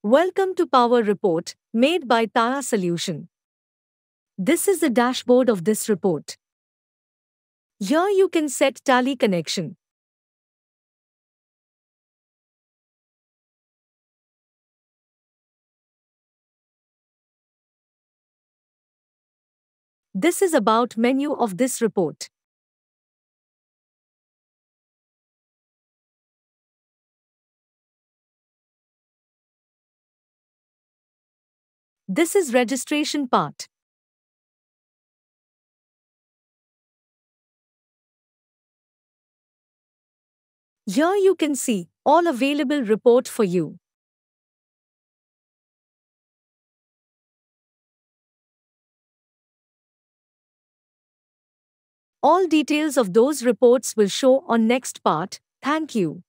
Welcome to Power Report, made by Tara Solution. This is the dashboard of this report. Here you can set tally connection. This is about menu of this report. This is registration part. Here you can see all available report for you. All details of those reports will show on next part. Thank you.